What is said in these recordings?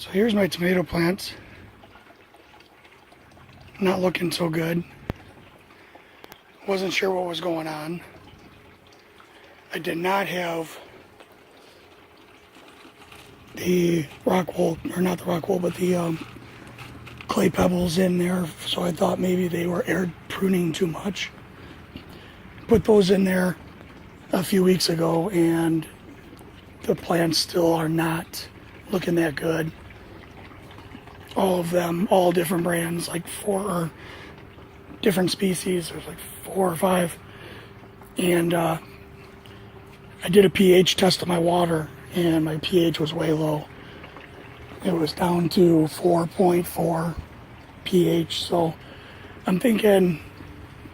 So here's my tomato plants. Not looking so good. Wasn't sure what was going on. I did not have the rock wool, or not the rock wool, but the clay pebbles in there, so I thought maybe they were air pruning too much. Put those in there a few weeks ago, and the plants still are not looking that good. All of them, all different brands, like 4 different species. There's like 4 or 5. And I did a pH test of my water, and my pH was way low. It was down to 4.4 pH. So I'm thinking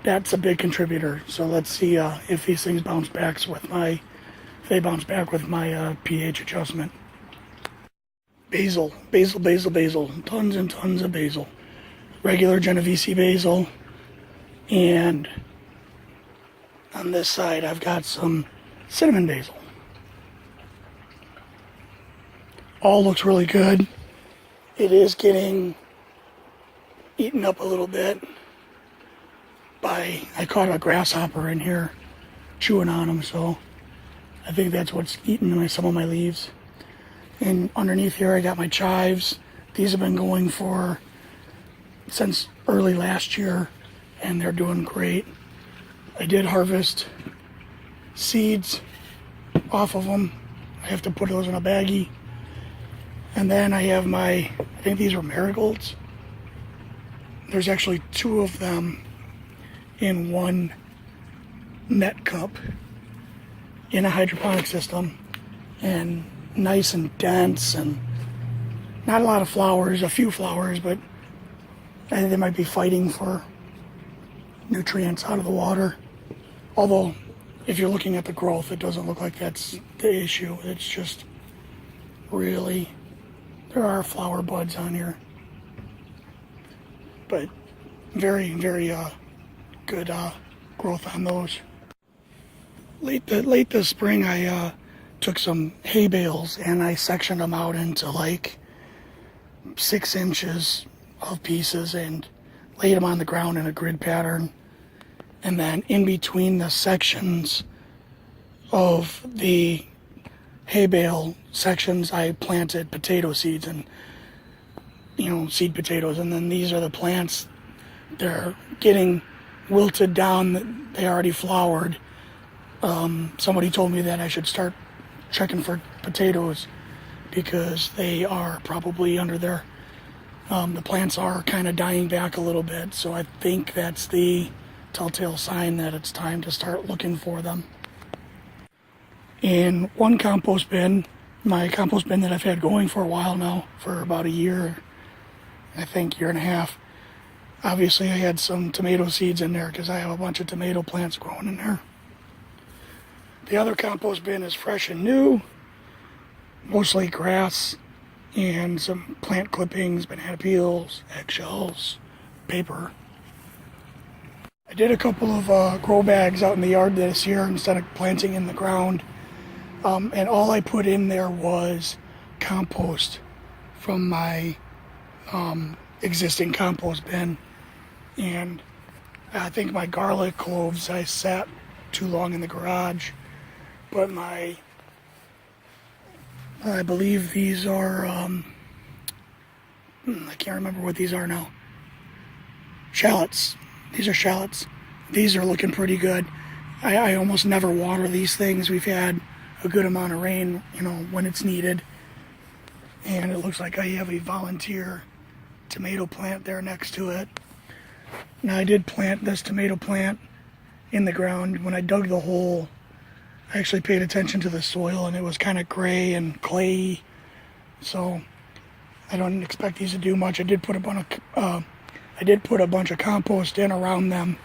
that's a big contributor. So let's see if these things bounce back with my pH adjustment. Basil. Tons and tons of basil. Regular Genovese basil. And on this side, I've got some cinnamon basil. All looks really good. It is getting eaten up a little bit I caught a grasshopper in here chewing on them, so I think that's what's eating some of my leaves. And underneath here I got my chives. These have been going since early last year, and they're doing great. I did harvest seeds off of them. I have to put those in a baggie. And then I have I think these are marigolds. There's actually 2 of them in one net cup in a hydroponic system, and nice and dense, and not a lot of flowers, a few flowers, but I think they might be fighting for nutrients out of the water. Although, if you're looking at the growth, it doesn't look like that's the issue. It's just really, there are flower buds on here, but very, very good growth on those. Late this spring, I took some hay bales and I sectioned them out into like 6 inches of pieces and laid them on the ground in a grid pattern. And then in between the sections of the hay bale sections, I planted potato seeds and, seed potatoes. And then these are the plants. They're getting wilted down. They already flowered. Somebody told me that I should start checking for potatoes because they are probably under there. The plants are kind of dying back a little bit, so I think that's the telltale sign that it's time to start looking for them. In one compost bin, my compost bin that I've had going for a while now, for about a year, I think year and a half, obviously I had some tomato seeds in there because I have a bunch of tomato plants growing in there. The other compost bin is fresh and new, mostly grass and some plant clippings, banana peels, eggshells, paper. I did a couple of grow bags out in the yard this year instead of planting in the ground, and all I put in there was compost from my existing compost bin. And I think my garlic cloves I sat too long in the garage, but I believe these are I can't remember what these are now. Shallots. These are shallots. These are looking pretty good. I almost never water these things. We've had a good amount of rain, when it's needed. And it looks like I have a volunteer tomato plant there next to it. Now I did plant this tomato plant in the ground. When I dug the hole, I actually paid attention to the soil, and it was kind of gray and clayey. So I don't expect these to do much. I did put a bunch of compost in around them,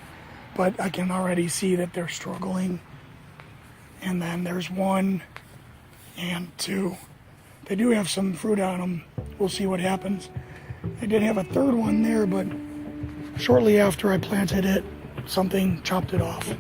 but I can already see that they're struggling. And then there's 1 and 2. They do have some fruit on them. We'll see what happens. I did have a 3rd one there, but shortly after I planted it, something chopped it off.